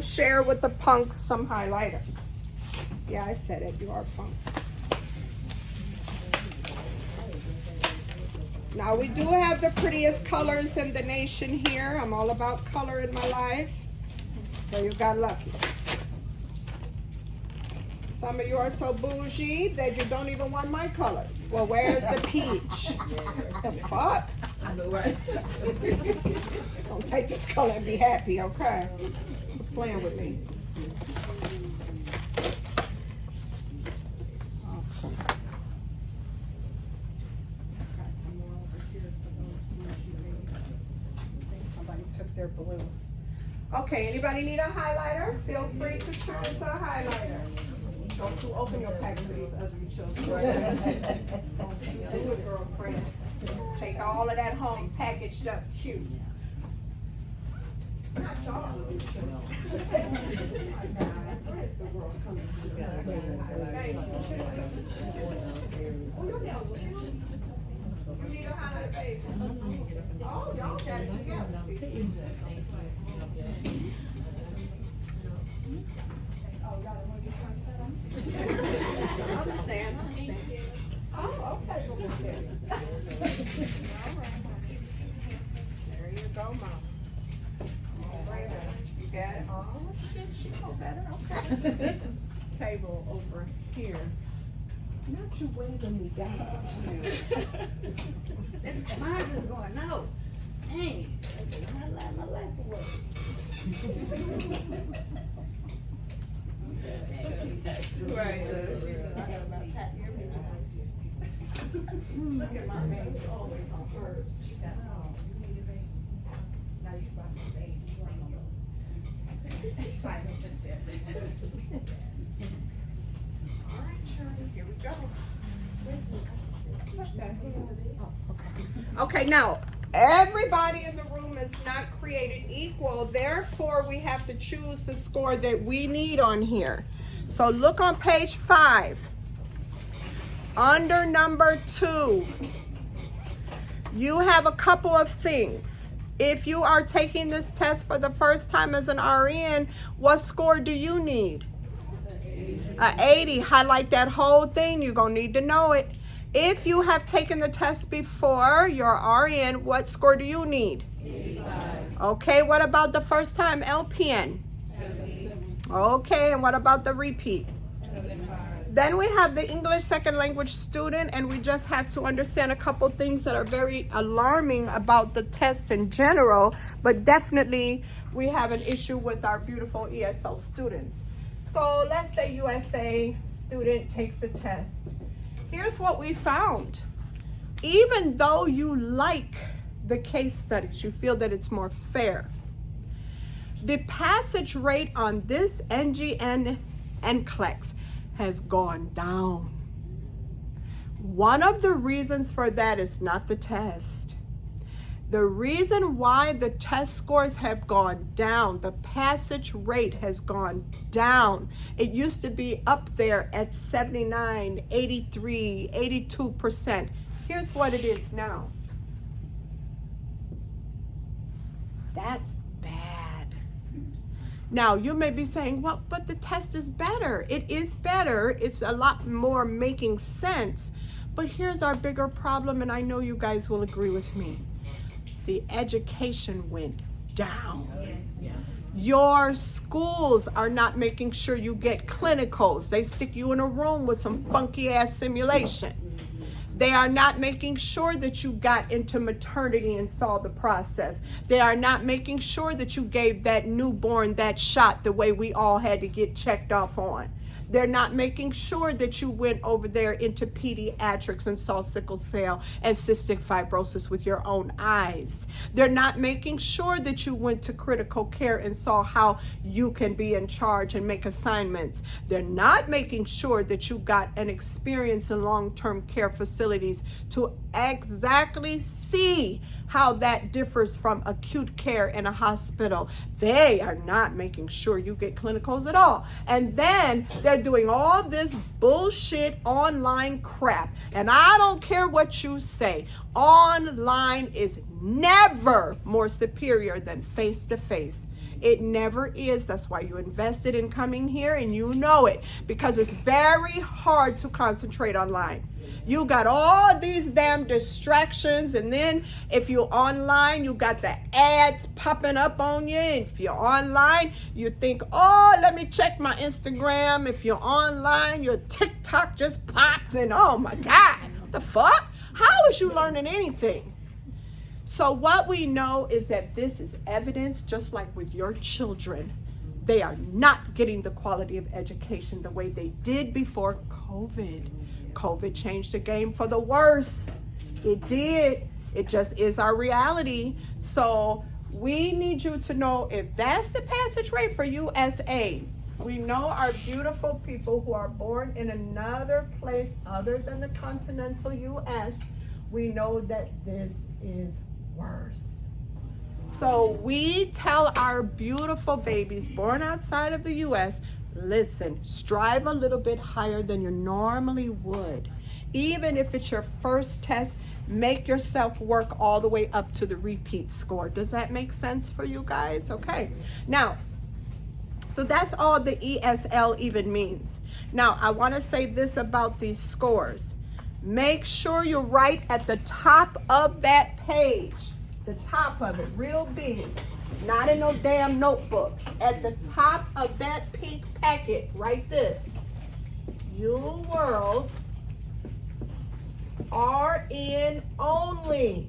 and share with the punks some highlighters. Yeah, I said it. You are punks. Now, we do have the prettiest colors in the nation here. I'm all about color in my life. So you got lucky. Some of you are so bougie that you don't even want my colors. Well, where's the peach? The fuck? I know, right? Don't take this color and be happy, okay? Quit playing with me. Okay. Got some more over here for those bougie ladies. I think somebody took their blue. Okay, anybody need a highlighter? Feel free to turn to a highlighter. Don't you open your pack for these ugly children. Don't you do it, girlfriend. Take all of that home packaged up cute. Not y'all ugly children. My God, where's the world coming together? Thank you. Oh, your nails are cute. You need a highlighter, baby. Oh, y'all got it together. See? I understand. Oh, okay. There you go, Mom. All right, you got it. Oh, shit, she know better. Okay. This table over here. Not you waving me down. This mine is going out. Dang. My life away. Right. Look at my baby, always on hers. She got now you about to baby. Silent and deadly. All right, Shirley, here we go. Okay, now everybody in the room is not created equal. Therefore, we have to choose the score that we need on here. So look on page 5. Under number 2, you have a couple of things. If you are taking this test for the first time as an RN, what score do you need? 80. Highlight that whole thing. You're going to need to know it. If you have taken the test before, you're RN, what score do you need? 85. Okay, what about the first time LPN? 77. Okay, and what about the repeat? 75. Then we have the English second language student, and we just have to understand a couple things that are very alarming about the test in general, but definitely we have an issue with our beautiful ESL students. So let's say USA student takes the test. Here's what we found. Even though you like the case studies, you feel that it's more fair, the passage rate on this NGN Nclex has gone down. One of the reasons for that is not the test. The reason why the test scores have gone down, the passage rate has gone down. It used to be up there at 79, 83, 82%. Here's what it is now. That's bad. Now, you may be saying, well, but the test is better. It is better. It's a lot more making sense. But here's our bigger problem, and I know you guys will agree with me. The education went down. Yes. Your schools are not making sure you get clinicals. They stick you in a room with some funky ass simulation. They are not making sure that you got into maternity and saw the process. They are not making sure that you gave that newborn that shot the way we all had to get checked off on. They're not making sure that you went over there into pediatrics and saw sickle cell and cystic fibrosis with your own eyes. They're not making sure that you went to critical care and saw how you can be in charge and make assignments. They're not making sure that you got an experience in long-term care facilities to exactly see how that differs from acute care in a hospital. They are not making sure you get clinicals at all. And then they're doing all this bullshit online crap. And I don't care what you say. Online is never more superior than face-to-face. It never is. That's why you invested in coming here, and you know it, because it's very hard to concentrate online. You got all these damn distractions, and then if you're online, you got the ads popping up on you. If you're online, you think, oh, let me check my Instagram. If you're online, your TikTok just popped, and oh my God, what the fuck? How is you learning anything? So what we know is that this is evidence, just like with your children. They are not getting the quality of education the way they did before COVID. COVID changed the game for the worse. It did. It just is our reality. So we need you to know, if that's the passage rate for USA, we know our beautiful people who are born in another place other than the continental US, we know that this is worse. So we tell our beautiful babies born outside of the US, listen, strive a little bit higher than you normally would. Even if it's your first test, make yourself work all the way up to the repeat score. Does that make sense for you guys? Okay. Now, so that's all the ESL even means. Now, I want to say this about these scores. Make sure you're right at the top of that page. The top of it, real big. Not in no damn notebook. At the top of that pink packet, write this. You World RN only.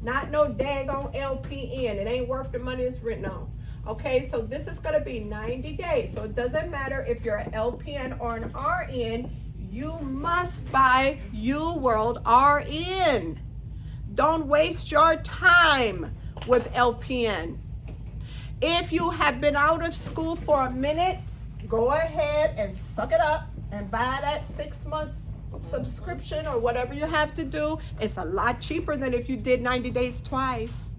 Not no daggone LPN. It ain't worth the money it's written on. Okay, so this is going to be 90 days. So it doesn't matter if you're an LPN or an RN. You must buy U World RN. Don't waste your time with LPN. If you have been out of school for a minute, go ahead and suck it up and buy that 6 months subscription or whatever you have to do. It's a lot cheaper than if you did 90 days twice.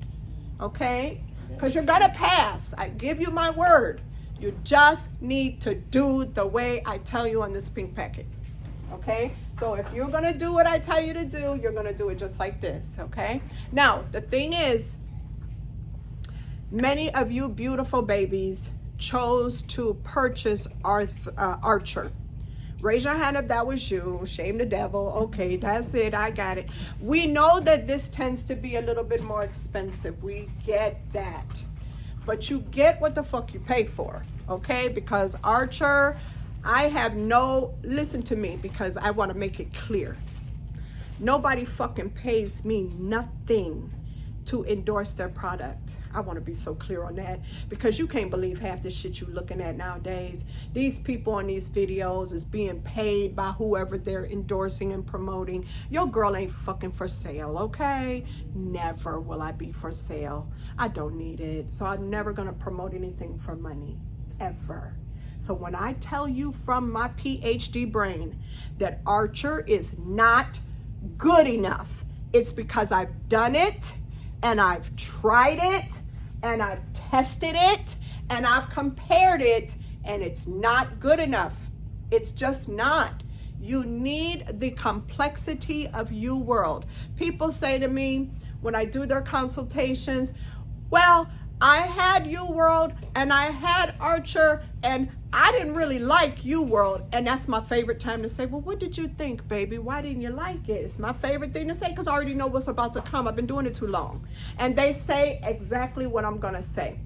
Okay? Because you're gonna pass. I give you my word. You just need to do the way I tell you on this pink packet. Okay? So if you're gonna do what I tell you to do, you're gonna do it just like this. Okay? Now, the thing is, many of you beautiful babies chose to purchase Archer. Raise your hand if that was you. Shame the devil. Okay, that's it. I got it. We know that this tends to be a little bit more expensive. We get that. But you get what the fuck you pay for, okay? Because Archer, listen to me, because I want to make it clear. Nobody fucking pays me nothing to endorse their product. I want to be so clear on that, because you can't believe half the shit you're looking at nowadays. These people on these videos is being paid by whoever they're endorsing and promoting. Your girl ain't fucking for sale, okay? Never will I be for sale. I don't need it. So I'm never going to promote anything for money, ever. So when I tell you from my PhD brain that Archer is not good enough, it's because I've done it, and I've tried it, and I've tested it, and I've compared it, and it's not good enough. It's just not. You need the complexity of U World. People say to me when I do their consultations, well, I had U World and I had Archer, and I didn't really like U World. And that's my favorite time to say, well, what did you think, baby? Why didn't you like it? It's my favorite thing to say, because I already know what's about to come. I've been doing it too long. And they say exactly what I'm going to say.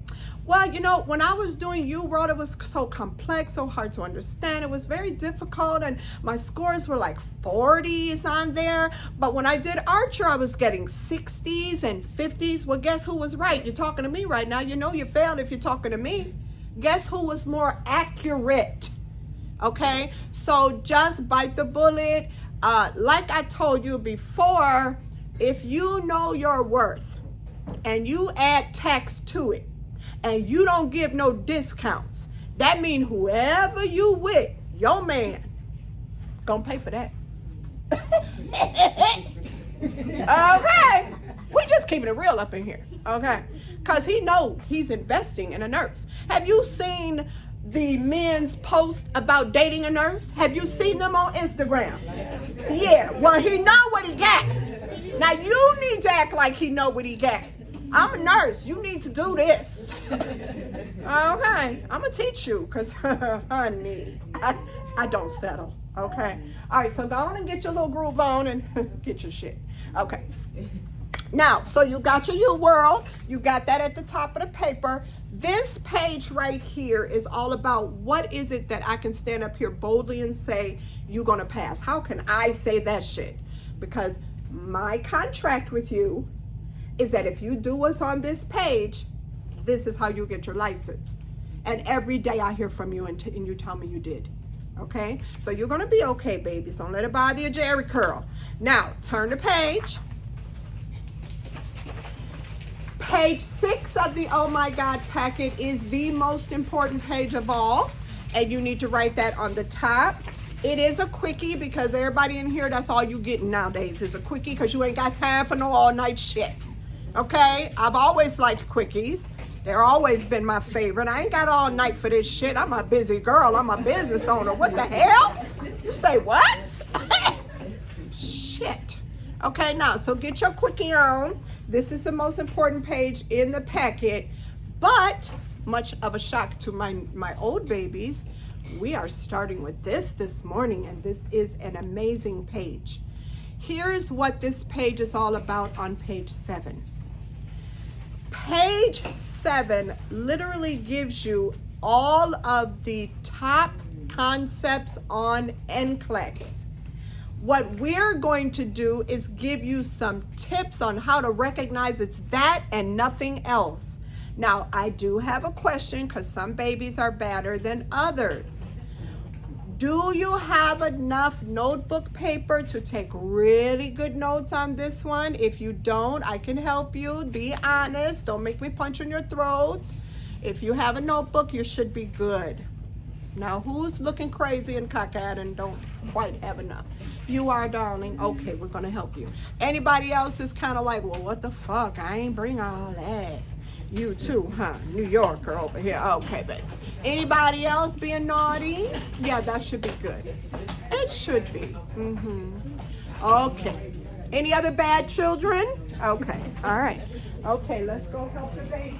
Well, you know, when I was doing U World, it was so complex, so hard to understand. It was very difficult, and my scores were like 40s on there. But when I did Archer, I was getting 60s and 50s. Well, guess who was right? You're talking to me right now. You know you failed if you're talking to me. Guess who was more accurate? Okay, so just bite the bullet. Like I told you before, if you know your worth and you add tax to it, and you don't give no discounts, that means whoever you with, your man, gonna pay for that. Okay, we just keeping it real up in here, okay? Because he knows he's investing in a nurse. Have you seen the men's post about dating a nurse? Have you seen them on Instagram? Yeah, well, he know what he got. Now you need to act like he know what he got. I'm a nurse. You need to do this. Okay, I'm gonna teach you, because honey, I don't settle. Okay. All right, so go on and get your little groove on and get your shit. Okay. Now, so you got your U World. You got that at the top of the paper. This page right here is all about what is it that I can stand up here boldly and say you're gonna pass. How can I say that shit? Because my contract with you is that if you do what's on this page, this is how you get your license. And every day I hear from you and you tell me you did. Okay? So you're gonna be okay, baby. So don't let it bother you, Jerry Curl. Now, turn the page. Page 6 of the Oh My God packet is the most important page of all. And you need to write that on the top. It is a quickie because everybody in here, that's all you getting nowadays is a quickie, because you ain't got time for no all night shit. Okay? I've always liked quickies. They're always been my favorite. I ain't got all night for this shit. I'm a busy girl. I'm a business owner. What the hell? You say what? Shit. Okay, now, so get your quickie on. This is the most important page in the packet, but much of a shock to my old babies, we are starting with this morning, and this is an amazing page. Here's what this page is all about on page 7. Page 7 literally gives you all of the top concepts on Nclex. What we're going to do is give you some tips on how to recognize it's that and nothing else. Now, I do have a question, because some babies are better than others. Do you have enough notebook paper to take really good notes on this one? If you don't, I can help you. Be honest. Don't make me punch in your throat. If you have a notebook, you should be good. Now, who's looking crazy and cockeyed and don't quite have enough? You are, darling. Okay, we're going to help you. Anybody else is kind of like, well, what the fuck? I ain't bring all that. You too, huh? New Yorker over here. Okay, but anybody else being naughty? Yeah, that should be good. It should be. Okay. Any other bad children? Okay. All right. Okay, let's go help the babies.